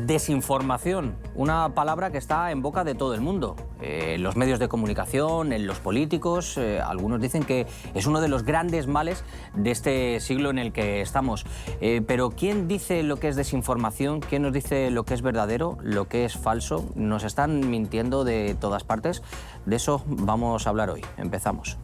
Desinformación, una palabra que está en boca de todo el mundo. En los medios de comunicación, en los políticos, algunos dicen que es uno de los grandes males de este siglo en el que estamos. Pero ¿quién dice lo que es desinformación? ¿Quién nos dice lo que es verdadero, lo que es falso? Nos están mintiendo de todas partes. De eso vamos a hablar hoy. Empezamos.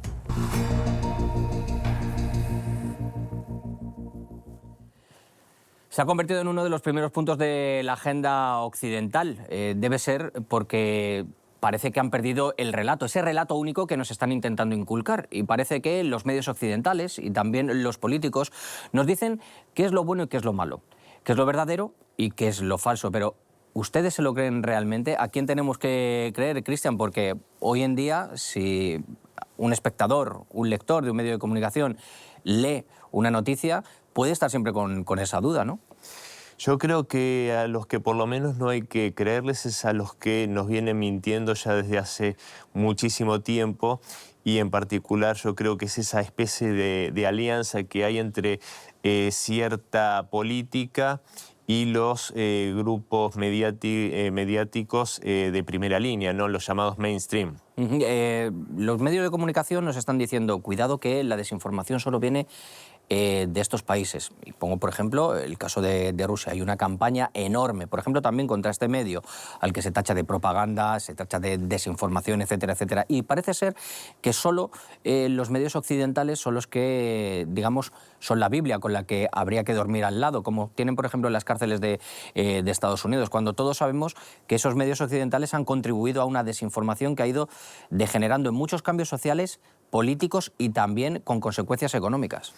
Se ha convertido en uno de los primeros puntos de la agenda occidental. Debe ser porque parece que han perdido el relato, ese relato único que nos están intentando inculcar. Y parece que los medios occidentales y también los políticos nos dicen qué es lo bueno y qué es lo malo, qué es lo verdadero y qué es lo falso. Pero ¿ustedes se lo creen realmente? ¿A quién tenemos que creer, Cristian? Porque hoy en día, si un espectador, un lector de un medio de comunicación lee una noticia, puede estar siempre con esa duda, ¿no? Yo creo que a los que por lo menos no hay que creerles es a los que nos vienen mintiendo ya desde hace muchísimo tiempo, y en particular yo creo que es esa especie de alianza que hay entre cierta política y los grupos mediáticos de primera línea, ¿no? Los llamados mainstream. Los medios de comunicación nos están diciendo, cuidado que la desinformación solo viene de estos países. Y pongo, por ejemplo, el caso de Rusia. Hay una campaña enorme, por ejemplo, también contra este medio, al que se tacha de propaganda, se tacha de desinformación, etcétera, etcétera. Y parece ser que solo los medios occidentales son los que, digamos, son la Biblia con la que habría que dormir al lado, como tienen, por ejemplo, en las cárceles de Estados Unidos, cuando todos sabemos que esos medios occidentales han contribuido a una desinformación que ha ido degenerando en muchos cambios sociales, políticos y también con consecuencias económicas.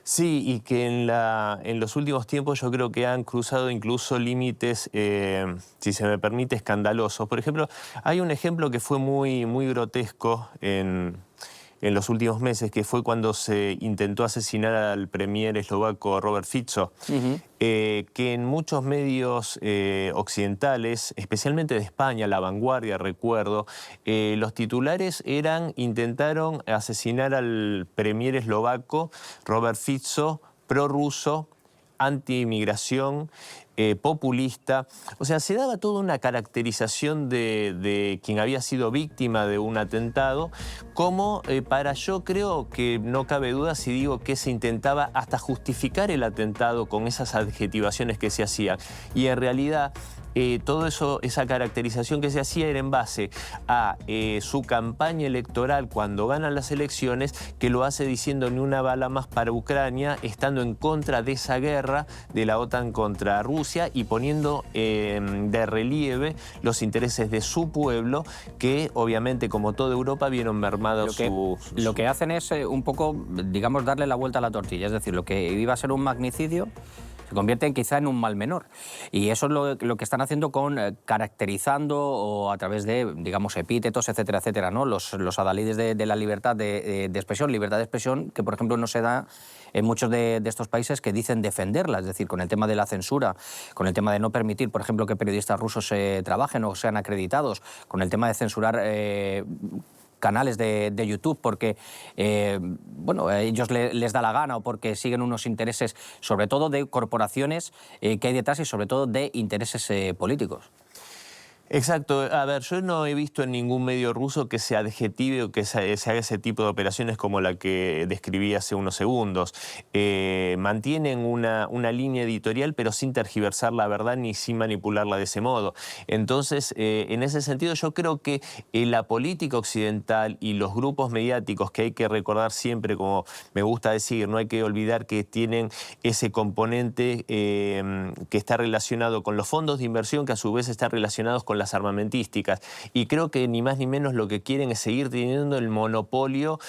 Sí, y que en los últimos tiempos yo creo que han cruzado incluso límites, si se me permite, escandalosos. Por ejemplo, hay un ejemplo que fue muy grotesco en los últimos meses, que fue cuando se intentó asesinar al premier eslovaco Robert Fico, que en muchos medios occidentales, especialmente de España, La Vanguardia, recuerdo, los titulares intentaron asesinar al premier eslovaco Robert Fico, prorruso, anti-inmigración, populista. O sea, se daba toda una caracterización de quien había sido víctima de un atentado, como yo creo que no cabe duda si digo que se intentaba hasta justificar el atentado con esas adjetivaciones que se hacían. Y en realidad todo eso, esa caracterización que se hacía era en base a su campaña electoral cuando ganan las elecciones, que lo hace diciendo ni una bala más para Ucrania, estando en contra de esa guerra de la OTAN contra Rusia y poniendo de relieve los intereses de su pueblo, que obviamente, como toda Europa, vieron mermados Lo que hacen es un poco, digamos, darle la vuelta a la tortilla. Es decir, lo que iba a ser un magnicidio se convierte quizá en un mal menor. Y eso es lo que están haciendo caracterizando o a través de, digamos, epítetos, etcétera, etcétera, ¿no? Los adalides de la libertad de expresión, que por ejemplo no se da en muchos de estos países que dicen defenderla, es decir, con el tema de la censura, con el tema de no permitir, por ejemplo, que periodistas rusos trabajen o sean acreditados, con el tema de censurar canales de YouTube porque bueno, a ellos les da la gana o porque siguen unos intereses, sobre todo de corporaciones que hay detrás y sobre todo de intereses políticos. Exacto. A ver, yo no he visto en ningún medio ruso que se adjetive o que se haga ese tipo de operaciones como la que describí hace unos segundos. Mantienen una línea editorial, pero sin tergiversar la verdad ni sin manipularla de ese modo. Entonces, en ese sentido, yo creo que la política occidental y los grupos mediáticos, que hay que recordar siempre, como me gusta decir, no hay que olvidar que tienen ese componente que está relacionado con los fondos de inversión, que a su vez están relacionados con las armamentísticas, y creo que ni más ni menos lo que quieren es seguir teniendo el monopolio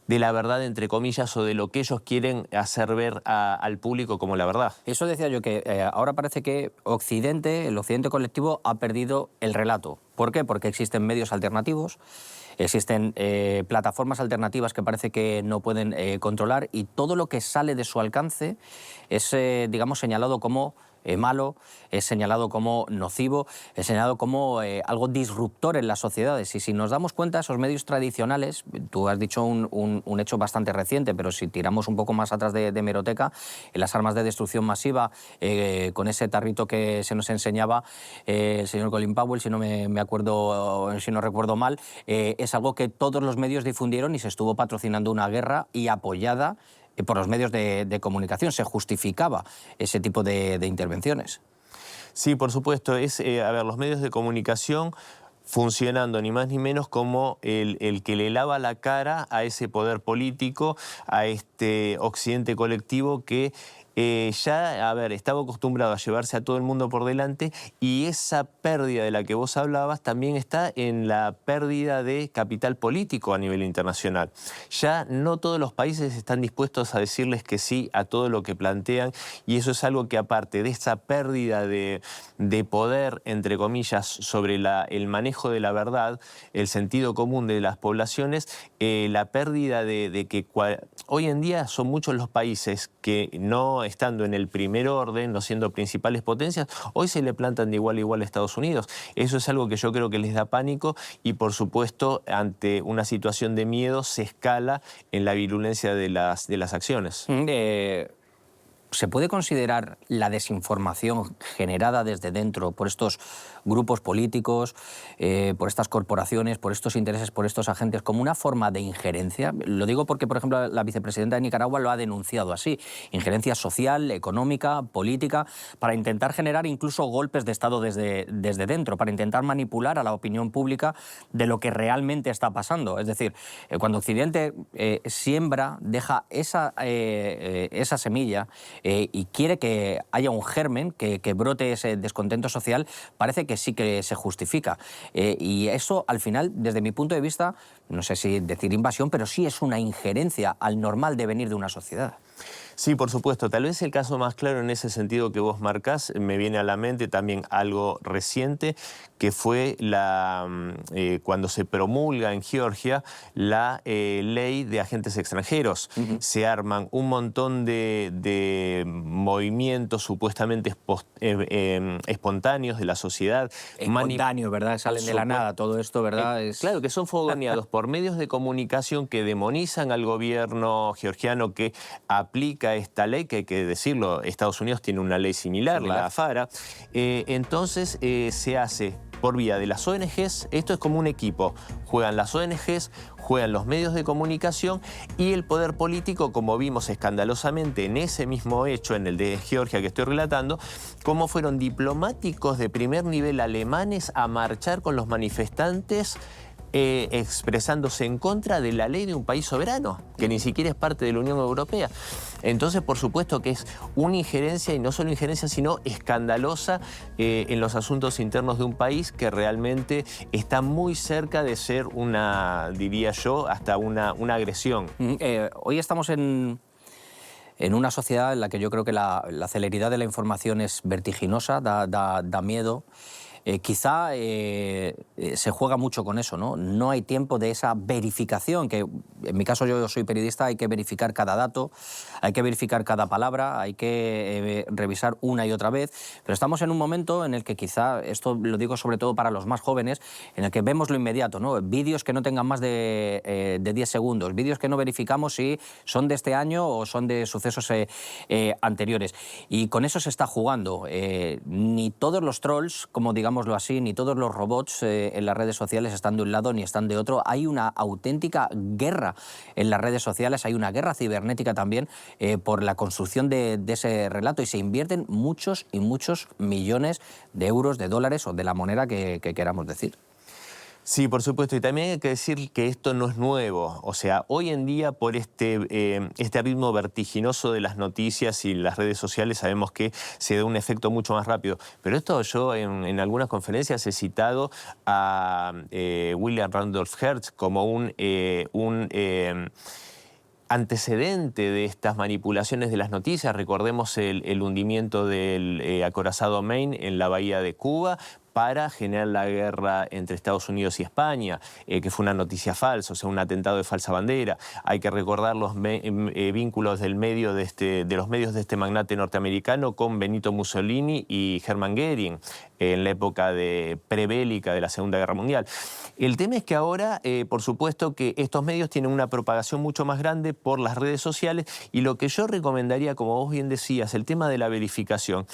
de la verdad, entre comillas, o de lo que ellos quieren hacer ver al público como la verdad. Eso decía yo, que ahora parece que el Occidente colectivo ha perdido el relato. ¿Por qué? Porque existen medios alternativos, existen plataformas alternativas que parece que no pueden controlar, y todo lo que sale de su alcance es, digamos, señalado como malo, es señalado como nocivo, es señalado como algo disruptor en las sociedades. Y si nos damos cuenta, esos medios tradicionales, tú has dicho un hecho bastante reciente, pero si tiramos un poco más atrás de hemeroteca, las armas de destrucción masiva, con ese tarrito que se nos enseñaba el señor Colin Powell, si no me acuerdo, si no recuerdo mal, es algo que todos los medios difundieron y se estuvo patrocinando una guerra y apoyada por los medios de comunicación. Se justificaba ese tipo de intervenciones. Sí, por supuesto. A ver, los medios de comunicación funcionando ni más ni menos como el que le lava la cara a ese poder político, a este occidente colectivo que ya, a ver, estaba acostumbrado a llevarse a todo el mundo por delante, y esa pérdida de la que vos hablabas también está en la pérdida de capital político a nivel internacional. Ya no todos los países están dispuestos a decirles que sí a todo lo que plantean, y eso es algo que, aparte de esa pérdida de poder, entre comillas, sobre el manejo de la verdad, el sentido común de las poblaciones, la pérdida de que hoy en día son muchos los países que, no estando en el primer orden, no siendo principales potencias, hoy se le plantan de igual a igual a Estados Unidos. Eso es algo que yo creo que les da pánico, y por supuesto, ante una situación de miedo, se escala en la virulencia de las acciones. ¿Se puede considerar la desinformación generada desde dentro por estos grupos políticos, por estas corporaciones, por estos intereses, por estos agentes, como una forma de injerencia? Lo digo porque, por ejemplo, la vicepresidenta de Nicaragua lo ha denunciado así: injerencia social, económica, política, para intentar generar incluso golpes de Estado desde dentro, para intentar manipular a la opinión pública de lo que realmente está pasando. Es decir, cuando Occidente siembra, deja esa semilla, y quiere que haya un germen, que brote ese descontento social, parece que sí que se justifica. Y eso, al final, desde mi punto de vista, no sé si decir invasión, pero sí es una injerencia al normal devenir de una sociedad. Sí, por supuesto. Tal vez el caso más claro en ese sentido que vos marcás, me viene a la mente también algo reciente, que fue cuando se promulga en Georgia la ley de agentes extranjeros. Se arman un montón de movimientos supuestamente espontáneos de la sociedad. Espontáneo, ¿verdad? Salen de la nada, todo esto, ¿verdad? Claro, que son fogoneados por medios de comunicación que demonizan al gobierno georgiano que aplica esta ley, que hay que decirlo, Estados Unidos tiene una ley similar, la FARA. Entonces se hace por vía de las ONGs. Esto es como un equipo. Juegan las ONGs, juegan los medios de comunicación y el poder político, como vimos escandalosamente en ese mismo hecho, en el de Georgia que estoy relatando, cómo fueron diplomáticos de primer nivel alemanes a marchar con los manifestantes, expresándose en contra de la ley de un país soberano, que ni siquiera es parte de la Unión Europea. Entonces, por supuesto que es una injerencia, y no solo injerencia, sino escandalosa en los asuntos internos de un país que realmente está muy cerca de ser una, diría yo, hasta una agresión. Hoy estamos en una sociedad en la que yo creo que la celeridad de la información es vertiginosa, da miedo. Quizá se juega mucho con eso, ¿no? No hay tiempo de esa verificación, que en mi caso yo soy periodista, hay que verificar cada dato, hay que verificar cada palabra, hay que revisar una y otra vez, pero estamos en un momento en el que quizá, esto lo digo sobre todo para los más jóvenes, en el que vemos lo inmediato, ¿no? Vídeos que no tengan más de 10 segundos, vídeos que no verificamos si son de este año o son de sucesos anteriores. Y con eso se está jugando. Ni todos los trolls, como digámoslo así, ni todos los robots en las redes sociales están de un lado ni están de otro. Hay una auténtica guerra en las redes sociales, hay una guerra cibernética también por la construcción de ese relato, y se invierten muchos y muchos millones de euros, de dólares o de la moneda que queramos decir. Sí, por supuesto, y también hay que decir que esto no es nuevo. O sea, hoy en día, por este ritmo vertiginoso de las noticias y las redes sociales, sabemos que se da un efecto mucho más rápido. Pero esto yo en algunas conferencias he citado a William Randolph Hearst como un antecedente de estas manipulaciones de las noticias. Recordemos el hundimiento del acorazado Maine en la bahía de Cuba. para generar la guerra entre Estados Unidos y España, que fue una noticia falsa, o sea, un atentado de falsa bandera. Hay que recordar los vínculos de los medios de este magnate norteamericano con Benito Mussolini y Hermann Göring en la época prebélica de la Segunda Guerra Mundial. El tema es que ahora, por supuesto, que estos medios tienen una propagación mucho más grande por las redes sociales, y lo que yo recomendaría, como vos bien decías, el tema de la verificación.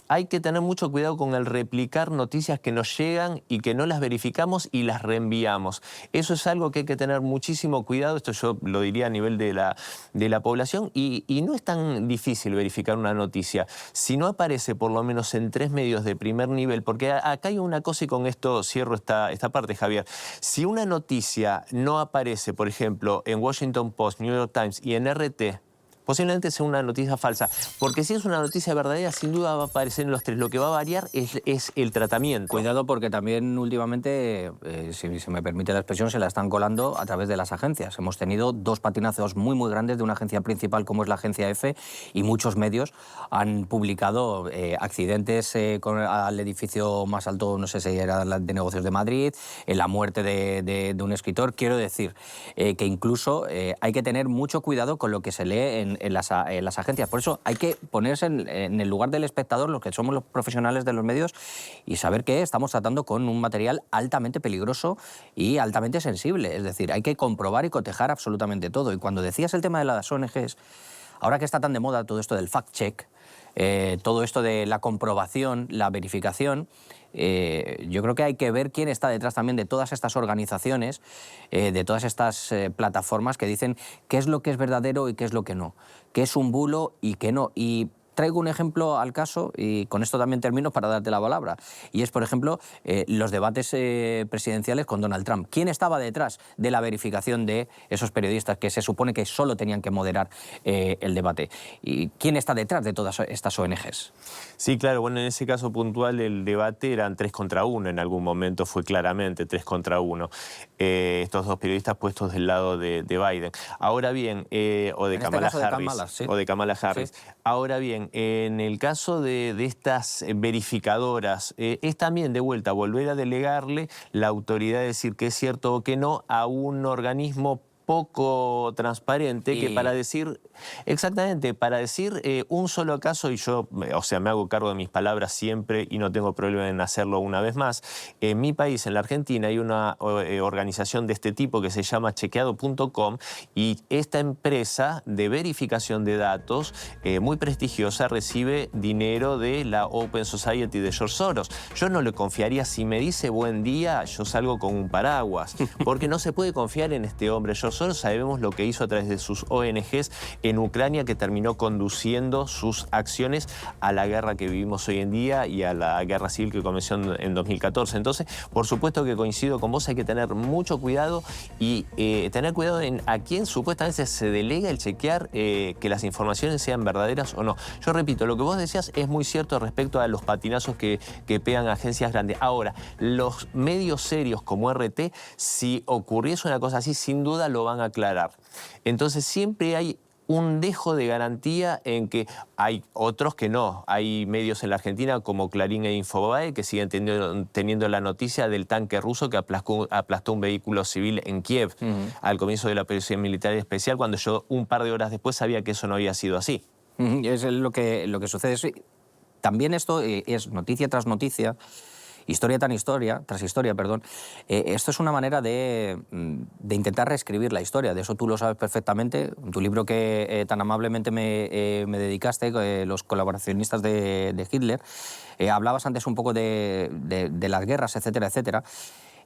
Hay que tener mucho cuidado con el replicar noticias que nos llegan y que no las verificamos y las reenviamos. Eso es algo que hay que tener muchísimo cuidado. Esto yo lo diría a nivel de la población, y no es tan difícil verificar una noticia. Si no aparece por lo menos en 3 medios de primer nivel, porque acá hay una cosa, y con esto cierro esta parte, Javier. Si una noticia no aparece, por ejemplo, en Washington Post, New York Times y en RT, posiblemente sea una noticia falsa, porque si es una noticia verdadera, sin duda va a aparecer en los 3. Lo que va a variar es el tratamiento. Cuidado, porque también últimamente, si se me permite la expresión, se la están colando a través de las agencias. Hemos tenido 2 patinazos muy, muy grandes de una agencia principal como es la agencia EFE, y muchos medios han publicado accidentes al edificio más alto, no sé si era de negocios de Madrid, la muerte de un escritor. Quiero decir que incluso hay que tener mucho cuidado con lo que se lee en las agencias. Por eso hay que ponerse en el lugar del espectador, los que somos los profesionales de los medios, y saber que estamos tratando con un material altamente peligroso y altamente sensible. Es decir, hay que comprobar y cotejar absolutamente todo. Y cuando decías el tema de las ONGs, ahora que está tan de moda todo esto del fact-check, todo esto de la comprobación, la verificación, yo creo que hay que ver quién está detrás también de todas estas organizaciones, de todas estas plataformas que dicen qué es lo que es verdadero y qué es lo que no, qué es un bulo y qué no. Y traigo un ejemplo al caso, y con esto también termino para darte la palabra, y es, por ejemplo, los debates presidenciales con Donald Trump. ¿Quién estaba detrás de la verificación de esos periodistas que se supone que solo tenían que moderar el debate? ¿Y quién está detrás de todas estas ONGs? Sí, claro. Bueno, en ese caso puntual el debate eran 3 contra 1. En algún momento fue claramente 3 contra 1. Estos 2 periodistas puestos del lado de Biden. Ahora bien, o de Kamala Harris. O de Kamala Harris. Sí. Ahora bien, en el caso de estas verificadoras, es también de vuelta volver a delegarle la autoridad de decir que es cierto o que no a un organismo poco transparente, que para decir, exactamente, para decir un solo caso, y yo, o sea, me hago cargo de mis palabras siempre y no tengo problema en hacerlo una vez más. En mi país, en la Argentina, hay una organización de este tipo que se llama chequeado.com, y esta empresa de verificación de datos muy prestigiosa recibe dinero de la Open Society de George Soros. Yo no le confiaría, si me dice buen día, yo salgo con un paraguas, porque no se puede confiar en este hombre. George Soros, sabemos lo que hizo a través de sus ONGs en Ucrania, que terminó conduciendo sus acciones a la guerra que vivimos hoy en día y a la guerra civil que comenzó en 2014. Entonces, por supuesto que coincido con vos, hay que tener mucho cuidado y tener cuidado en a quién supuestamente se delega el chequear que las informaciones sean verdaderas o no. Yo repito, lo que vos decías es muy cierto respecto a los patinazos que pegan agencias grandes. Ahora, los medios serios como RT, si ocurriese una cosa así, sin duda lo van a aclarar. Entonces siempre hay un dejo de garantía en que hay otros que no. Hay medios en la Argentina como Clarín e Infobae que siguen teniendo la noticia del tanque ruso que aplastó un vehículo civil en Kiev al comienzo de la operación militar especial, cuando yo un par de horas después sabía que eso no había sido así. Es lo que sucede. También esto es noticia tras noticia, historia tras historia, perdón. Esto es una manera de intentar reescribir la historia. De eso tú lo sabes perfectamente. Tu libro que tan amablemente me dedicaste, los colaboracionistas de Hitler, hablabas antes un poco de las guerras, etcétera, etcétera.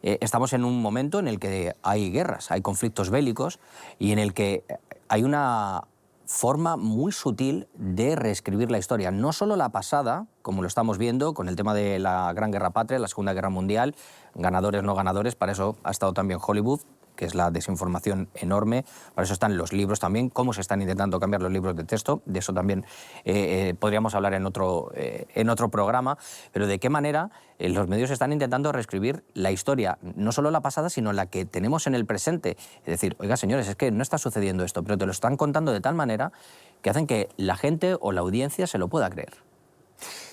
Estamos en un momento en el que hay guerras, hay conflictos bélicos, y en el que hay una forma muy sutil de reescribir la historia. No solo la pasada, como lo estamos viendo con el tema de la Gran Guerra Patria, la Segunda Guerra Mundial, ganadores, no ganadores, para eso ha estado también Hollywood, que es la desinformación enorme, para eso están los libros también, cómo se están intentando cambiar los libros de texto, de eso también podríamos hablar en otro programa, pero de qué manera los medios están intentando reescribir la historia, no solo la pasada, sino la que tenemos en el presente. Es decir, oiga, señores, es que no está sucediendo esto, pero te lo están contando de tal manera que hacen que la gente o la audiencia se lo pueda creer.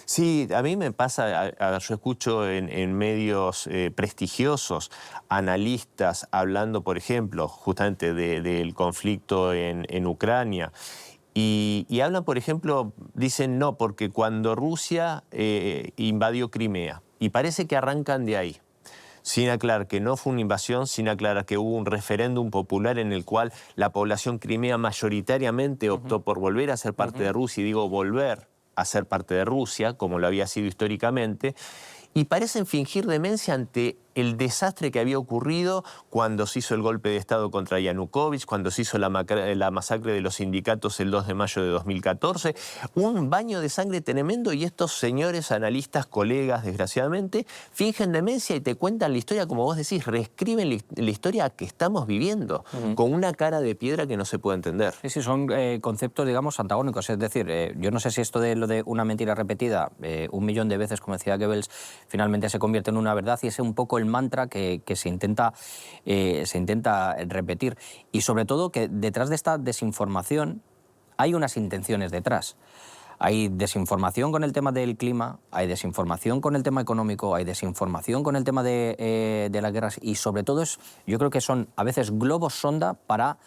Sí, a mí me pasa, a ver, yo escucho en medios prestigiosos analistas hablando, por ejemplo, justamente del conflicto en Ucrania. Y hablan, por ejemplo, dicen no, porque cuando Rusia invadió Crimea, y parece que arrancan de ahí, sin aclarar que no fue una invasión, sin aclarar que hubo un referéndum popular en el cual la población crimea mayoritariamente optó por volver a ser parte de Rusia, y digo volver a ser parte de Rusia, como lo había sido históricamente, y parecen fingir demencia ante el desastre que había ocurrido cuando se hizo el golpe de Estado contra Yanukovych, cuando se hizo la masacre de los sindicatos el 2 de mayo de 2014. Un baño de sangre tremendo, y estos señores analistas, colegas, desgraciadamente, fingen demencia y te cuentan la historia, como vos decís, reescriben la historia que estamos viviendo, con una cara de piedra que no se puede entender. Sí, sí, son conceptos, digamos, antagónicos. Es decir, yo no sé si esto de lo de una mentira repetida 1.000.000 de veces, como decía Goebbels, finalmente se convierte en una verdad, y es un poco el mantra que se intenta repetir. Y sobre todo que detrás de esta desinformación hay unas intenciones detrás. Hay desinformación con el tema del clima, hay desinformación con el tema económico, hay desinformación con el tema de las guerras, y sobre todo yo creo que son a veces globos sonda para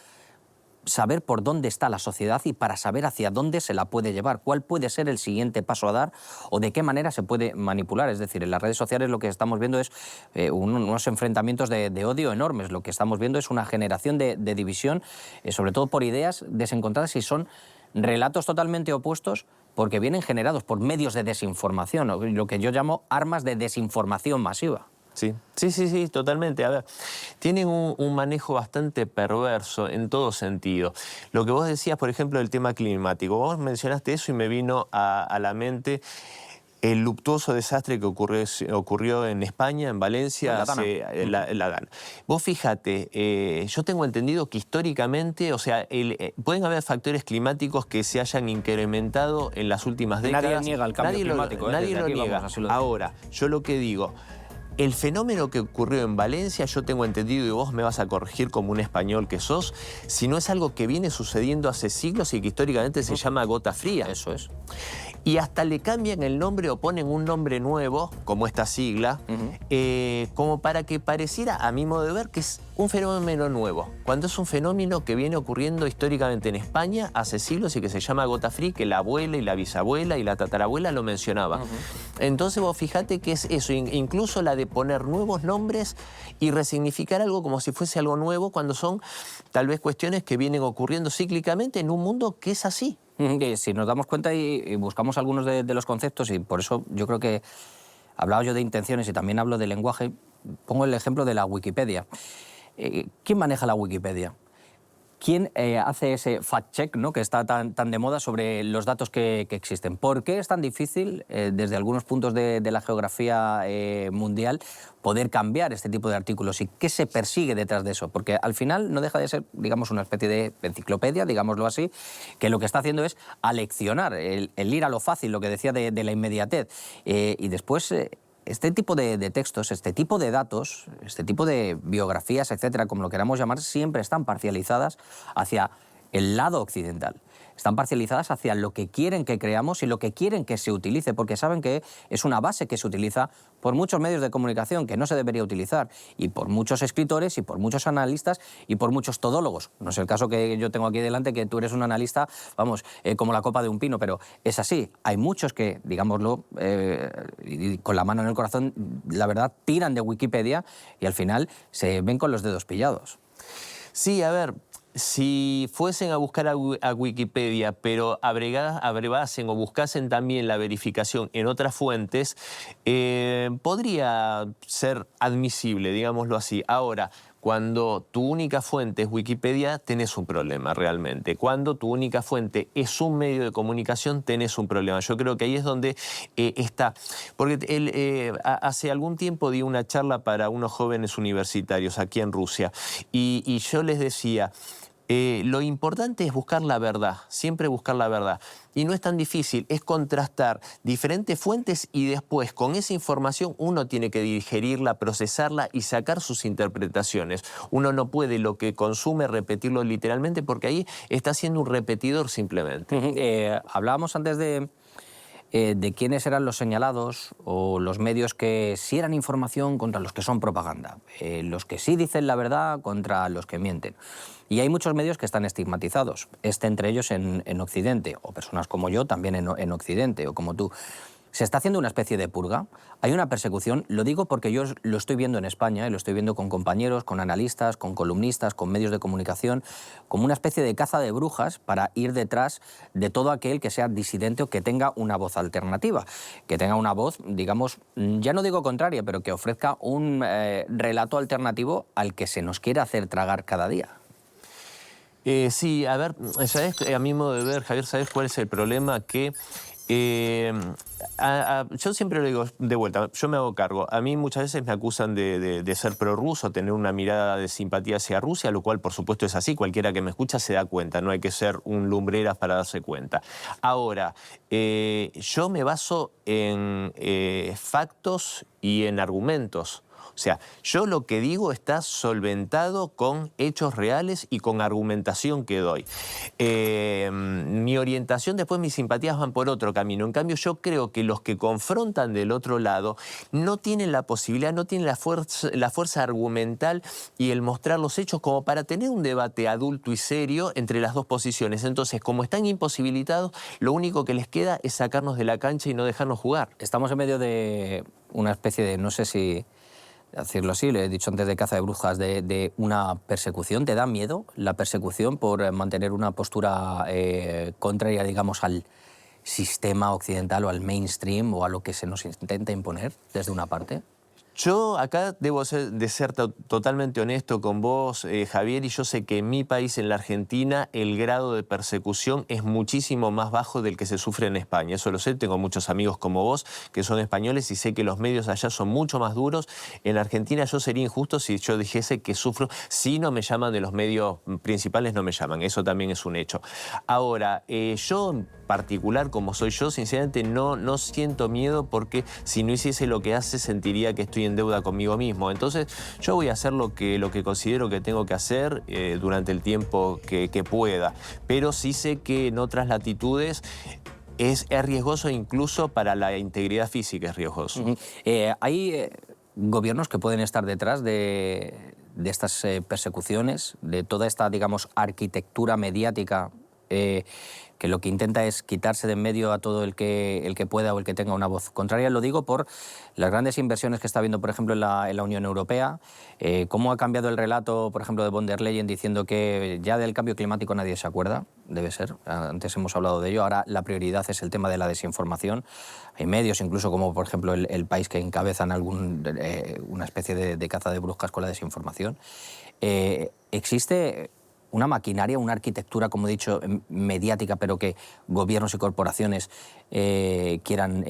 saber por dónde está la sociedad y para saber hacia dónde se la puede llevar, cuál puede ser el siguiente paso a dar o de qué manera se puede manipular. Es decir, en las redes sociales lo que estamos viendo es unos enfrentamientos de odio enormes. Lo que estamos viendo es una generación de división, sobre todo por ideas desencontradas, y son relatos totalmente opuestos porque vienen generados por medios de desinformación, lo que yo llamo armas de desinformación masiva. Sí, totalmente. A ver, tienen un manejo bastante perverso en todo sentido. Lo que vos decías, por ejemplo, del tema climático, vos mencionaste eso y me vino a la mente el luctuoso desastre que ocurrió en España, en Valencia, la Dana. Vos fíjate, yo tengo entendido que históricamente, o sea, pueden haber factores climáticos que se hayan incrementado en las últimas décadas. Nadie niega el cambio climático. Nadie lo niega. Ahora, yo lo que digo, el fenómeno que ocurrió en Valencia, yo tengo entendido, y vos me vas a corregir como un español que sos, si no es algo que viene sucediendo hace siglos y que históricamente se llama gota fría. Eso es. Y hasta le cambian el nombre o ponen un nombre nuevo, como esta sigla, como para que pareciera, a mi modo de ver, que es un fenómeno nuevo, cuando es un fenómeno que viene ocurriendo históricamente en España hace siglos y que se llama gota fría, que la abuela y la bisabuela y la tatarabuela lo mencionaban. Entonces vos fijate que es eso, incluso la de poner nuevos nombres y resignificar algo como si fuese algo nuevo, cuando son tal vez cuestiones que vienen ocurriendo cíclicamente en un mundo que es así. Si nos damos cuenta y buscamos algunos de los conceptos, y por eso yo creo que hablaba yo de intenciones y también hablo de lenguaje, pongo el ejemplo de la Wikipedia. ¿Quién maneja la Wikipedia? ¿Quién hace ese fact-check, ¿no?, que está tan de moda sobre los datos que existen? ¿Por qué es tan difícil, desde algunos puntos de la geografía mundial, poder cambiar este tipo de artículos? ¿Y qué se persigue detrás de eso? Porque al final no deja de ser, digamos, una especie de enciclopedia, digámoslo así, que lo que está haciendo es aleccionar, el ir a lo fácil, lo que decía de la inmediatez. Y después este tipo de textos, este tipo de datos, este tipo de biografías, etcétera, como lo queramos llamar, siempre están parcializadas hacia el lado occidental. Están parcializadas hacia lo que quieren que creamos y lo que quieren que se utilice, porque saben que es una base que se utiliza por muchos medios de comunicación que no se debería utilizar, y por muchos escritores y por muchos analistas y por muchos todólogos. No es el caso que yo tengo aquí delante, que tú eres un analista, vamos, como la copa de un pino, pero es así. Hay muchos que, digámoslo, con la mano en el corazón, la verdad, tiran de Wikipedia y al final se ven con los dedos pillados. Sí, a ver, si fuesen a buscar a Wikipedia, pero abrevasen o buscasen también la verificación en otras fuentes, podría ser admisible, digámoslo así. Ahora, cuando tu única fuente es Wikipedia, tenés un problema realmente. Cuando tu única fuente es un medio de comunicación, tenés un problema. Yo creo que ahí es donde está. Porque hace algún tiempo di una charla para unos jóvenes universitarios aquí en Rusia, y yo les decía, lo importante es buscar la verdad, siempre buscar la verdad. Y no es tan difícil, es contrastar diferentes fuentes, y después con esa información uno tiene que digerirla, procesarla y sacar sus interpretaciones. Uno no puede lo que consume repetirlo literalmente, porque ahí está siendo un repetidor simplemente. Hablábamos antes de de quiénes eran los señalados o los medios que sí eran información contra los que son propaganda, los que sí dicen la verdad contra los que mienten. Y hay muchos medios que están estigmatizados, entre ellos en Occidente, o personas como yo también en Occidente, o como tú. Se está haciendo una especie de purga, hay una persecución, lo digo porque yo lo estoy viendo en España, y lo estoy viendo con compañeros, con analistas, con columnistas, con medios de comunicación, como una especie de caza de brujas para ir detrás de todo aquel que sea disidente o que tenga una voz alternativa, que tenga una voz, digamos, ya no digo contraria, pero que ofrezca un relato alternativo al que se nos quiere hacer tragar cada día. Sí, a ver, ¿sabes? A mi modo de ver, Javier, ¿sabes cuál es el problema? Que yo siempre lo digo de vuelta, yo me hago cargo. A mí muchas veces me acusan de ser prorruso, tener una mirada de simpatía hacia Rusia, lo cual por supuesto es así, cualquiera que me escucha se da cuenta, no hay que ser un lumbreras para darse cuenta. Ahora, yo me baso en factos y en argumentos. O sea, yo lo que digo está solventado con hechos reales y con argumentación que doy. Mi orientación, después mis simpatías van por otro camino. En cambio, yo creo que los que confrontan del otro lado no tienen la posibilidad, no tienen la fuerza argumental y el mostrar los hechos como para tener un debate adulto y serio entre las dos posiciones. Entonces, como están imposibilitados, lo único que les queda es sacarnos de la cancha y no dejarnos jugar. Estamos en medio de una especie de, no sé si decirlo así, le he dicho antes, de caza de brujas, de una persecución. ¿Te da miedo la persecución por mantener una postura contraria, digamos, al sistema occidental o al mainstream o a lo que se nos intenta imponer desde una parte? Yo acá debo de ser totalmente honesto con vos, Javier, y yo sé que en mi país, en la Argentina, el grado de persecución es muchísimo más bajo del que se sufre en España. Eso lo sé, tengo muchos amigos como vos que son españoles y sé que los medios allá son mucho más duros. En Argentina yo sería injusto si yo dijese que sufro, si no me llaman de los medios principales, no me llaman, eso también es un hecho. Ahora, yo en particular, como soy yo, sinceramente no siento miedo porque si no hiciese lo que hace sentiría que estoy en deuda conmigo mismo. Entonces yo voy a hacer lo que considero que tengo que hacer durante el tiempo que pueda. Pero sí sé que en otras latitudes es riesgoso, incluso para la integridad física es riesgoso. Hay gobiernos que pueden estar detrás de estas persecuciones, de toda esta, digamos, arquitectura mediática que lo que intenta es quitarse de en medio a todo el que pueda o el que tenga una voz contraria. Lo digo por las grandes inversiones que está habiendo, por ejemplo, en la Unión Europea, cómo ha cambiado el relato, por ejemplo, de von der Leyen diciendo que ya del cambio climático nadie se acuerda, debe ser, antes hemos hablado de ello, ahora la prioridad es el tema de la desinformación. Hay medios, incluso como por ejemplo el País, que encabezan una especie de caza de brujas con la desinformación. Existe una maquinaria, una arquitectura, como he dicho, mediática, pero que gobiernos y corporaciones quieran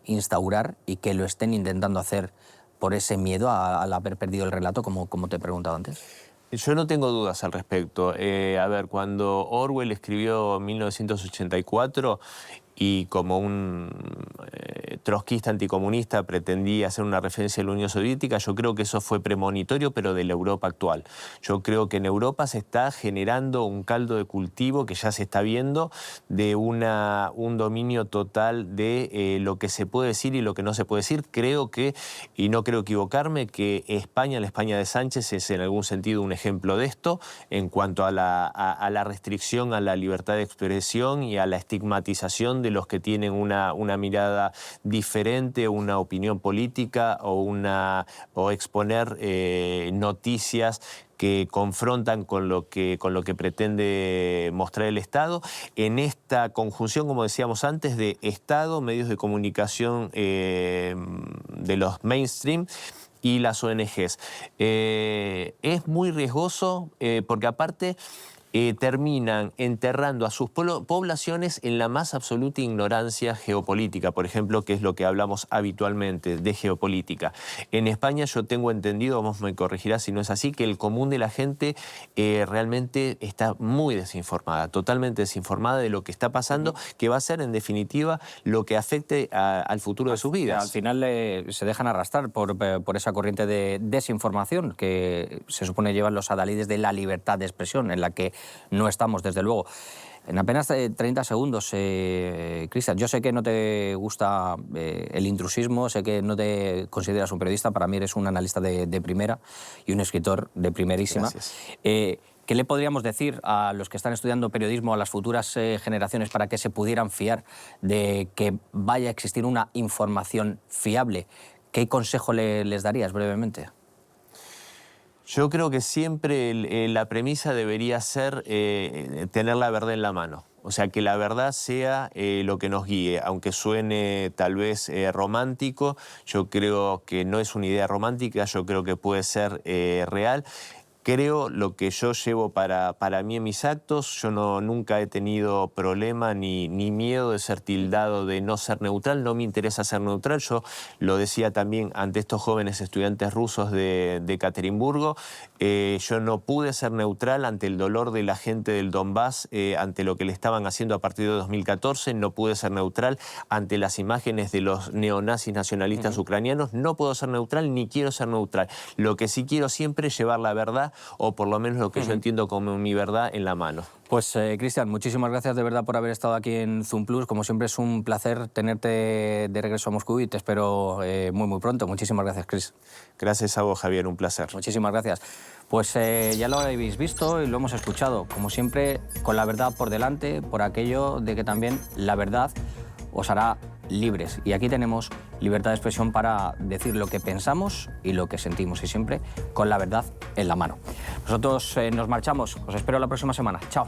instaurar y que lo estén intentando hacer por ese miedo al haber perdido el relato, como te he preguntado antes. Yo no tengo dudas al respecto. A ver, cuando Orwell escribió 1984 y como un trotskista anticomunista pretendía hacer una referencia a la Unión Soviética, yo creo que eso fue premonitorio, pero de la Europa actual. Yo creo que en Europa se está generando un caldo de cultivo que ya se está viendo de un dominio total de lo que se puede decir y lo que no se puede decir. Creo que, y no creo equivocarme, que España, la España de Sánchez, es en algún sentido un ejemplo de esto en cuanto a la restricción a la libertad de expresión y a la estigmatización de los que tienen una mirada diferente, una opinión política o exponer noticias que confrontan con lo que pretende mostrar el Estado, en esta conjunción, como decíamos antes, de Estado, medios de comunicación de los mainstream y las ONGs. Es muy riesgoso porque aparte terminan enterrando a sus poblaciones en la más absoluta ignorancia geopolítica, por ejemplo, que es lo que hablamos habitualmente de geopolítica. En España yo tengo entendido, vos me corregirás si no es así, que el común de la gente realmente está muy desinformada, totalmente desinformada de lo que está pasando, que va a ser en definitiva lo que afecte al futuro de sus vidas. Al final se dejan arrastrar por esa corriente de desinformación que se supone llevan los adalides de la libertad de expresión, en la que no estamos, desde luego. En apenas 30 segundos, Cristian, yo sé que no te gusta el intrusismo, sé que no te consideras un periodista, para mí eres un analista de primera y un escritor de primerísima. Gracias. ¿Qué le podríamos decir a los que están estudiando periodismo, a las futuras generaciones, para que se pudieran fiar de que vaya a existir una información fiable? ¿Qué consejo les darías brevemente? Yo creo que siempre la premisa debería ser tener la verdad en la mano. O sea, que la verdad sea lo que nos guíe, aunque suene tal vez romántico, yo creo que no es una idea romántica, yo creo que puede ser real. Creo lo que yo llevo para mí en mis actos, yo nunca he tenido problema ni miedo de ser tildado de no ser neutral, no me interesa ser neutral. Yo lo decía también ante estos jóvenes estudiantes rusos de Ekaterimburgo, yo no pude ser neutral ante el dolor de la gente del Donbass, ante lo que le estaban haciendo a partir de 2014, no pude ser neutral ante las imágenes de los neonazis nacionalistas ucranianos, no puedo ser neutral ni quiero ser neutral. Lo que sí quiero siempre es llevar la verdad, o por lo menos lo que yo entiendo como mi verdad, en la mano. Pues Cristian, muchísimas gracias de verdad por haber estado aquí en Zoom Plus. Como siempre es un placer tenerte de regreso a Moscú y te espero muy pronto. Muchísimas gracias, Cris. Gracias a vos, Javier, un placer. Muchísimas gracias. Pues ya lo habéis visto y lo hemos escuchado. Como siempre, con la verdad por delante, por aquello de que también la verdad os hará libres. Y aquí tenemos libertad de expresión para decir lo que pensamos y lo que sentimos, y siempre con la verdad en la mano. Nosotros nos marchamos. Os espero la próxima semana. Chao.